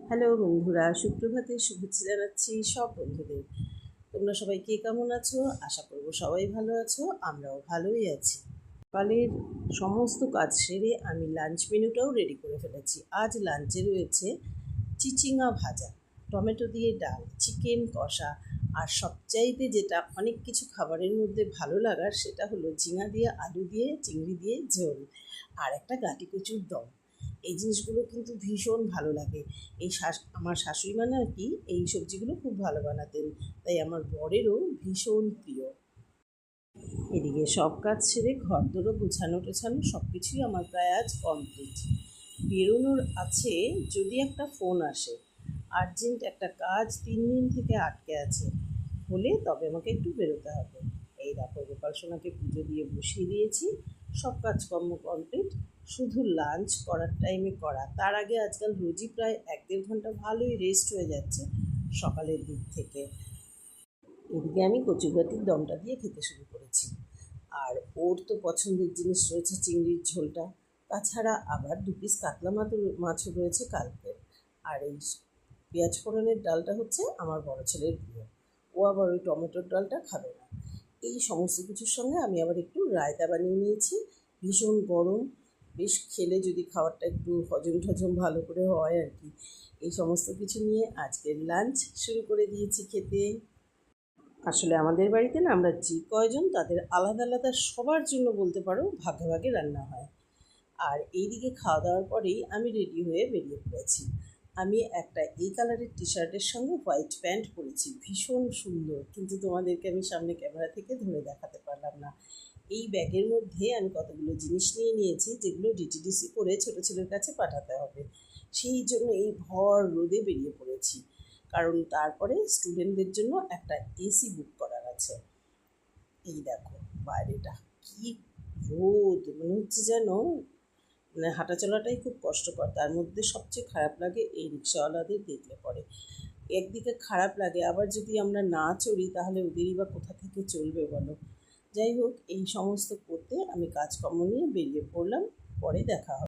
Hello বন্ধুরা, সুপ্রভাতের শুভেচ্ছা জানাচ্ছি সব বন্ধুদের। তোমরা সবাই কে কেমন আছো? আশা করবো সবাই ভালো আছো, আমরাও ভালোই আছি। সকালের সমস্ত কাজ সেরে আমি লাঞ্চ মেনুটাও রেডি করে ফেলেছি। আজ লাঞ্চে রয়েছে চিচিঙা ভাজা, টমেটো দিয়ে ডাল, চিকেন কষা, আর সবচাইতে যেটা অনেক কিছু খাবারের মধ্যে ভালো লাগার সেটা হলো ঝিঙা দিয়ে, আলু দিয়ে, চিংড়ি দিয়ে ঝোল, আর একটা গাঁটি কচুর দম। এই জিনিসগুলো কিন্তু ভীষণ ভালো লাগে। আমার শাশুড়ি মা নাকি এই সবজিগুলো খুব ভালো বানাতেন, তাই আমার বরেরও ভীষণ প্রিয়। এদিকে সব কাজ সেরে ঘরদোরও গোছানো টোছানো সব কিছুই আমার প্রায় আজ কমপ্লিট। বেরোনোর আছে, যদি একটা ফোন আসে, আর্জেন্ট একটা কাজ 3 দিন থেকে আটকে আছে, হলে তবে আমাকে একটু বেরোতে হবে। এই দেখো, গোপাল সোনাকে পুজো দিয়ে বসিয়ে দিয়েছি, সব কাজকর্ম কমপ্লিট, শুধু লাঞ্চ করার টাইমে করা। তার আগে আজকাল রোজই প্রায় 1-1.5 ঘন্টা ভালোই রেস্ট হয়ে যাচ্ছে সকালের দিক থেকে। এদিকে আমি কচুগাটির দমটা দিয়ে খেতে শুরু করেছি। আর ওর তো পছন্দের জিনিস রয়েছে চিংড়ির ঝোলটা, তাছাড়া আবার 2 পিস কাতলা মাছও রয়েছে কালকে। আর এই পেঁয়াজ ফোড়নের ডালটা হচ্ছে আমার বড় ছেলের প্রিয়, ও আবার ওই টমেটোর ডালটা খাবে না। এই সমস্ত কিছুর সঙ্গে আমি আবার একটু রায়তা বানিয়ে নিয়েছি। ভীষণ গরম, বেশ খেলে যদি খাবারটা একটু হজম টজম ভালো করে হয় আর কি। এই সমস্ত কিছু নিয়ে আজকের লাঞ্চ শুরু করে দিয়েছি খেতে। আসলে আমাদের বাড়িতে না, আমরা যে কয়জন তাদের আলাদা আলাদা সবার জন্য বলতে পারো ভাগে ভাগে রান্না হয়। আর এইদিকে খাওয়া দাওয়ার পরেই আমি রেডি হয়ে বেরিয়ে পড়েছি। আমি একটা এই কালারের টি শার্টের সঙ্গে হোয়াইট প্যান্ট পরেছি, ভীষণ সুন্দর, কিন্তু তোমাদেরকে আমি সামনে ক্যামেরা থেকে ধরে দেখাতে পারলাম না। এই ব্যাগের মধ্যে আমি কতগুলো জিনিস নিয়ে নিয়েছি, যেগুলো ডিটিডিসি করে ছোটো ছেলের কাছে পাঠাতে হবে। সেই জন্য এই ভর রোদে বেরিয়ে পড়েছি, কারণ তারপরে স্টুডেন্টদের জন্য একটা এসি বুক করার আছে। এই দেখো বাইরেটা কি রোদ, মনে হচ্ছে যেন মানে হাঁটা চলাটাই খুব কষ্টকর। তার মধ্যে সবচেয়ে খারাপ লাগে এই রিক্সাওয়ালাদের দেখলে পরে। একদিকে খারাপ লাগে, আবার যদি আমরা না চড়ি তাহলে ওদেরই বা কোথা থেকে চলবে বলো। যাই হোক, এই সমস্ত করতে আমি কাজকর্ম নিয়ে বেরিয়ে পড়লাম, পরে দেখা হবে।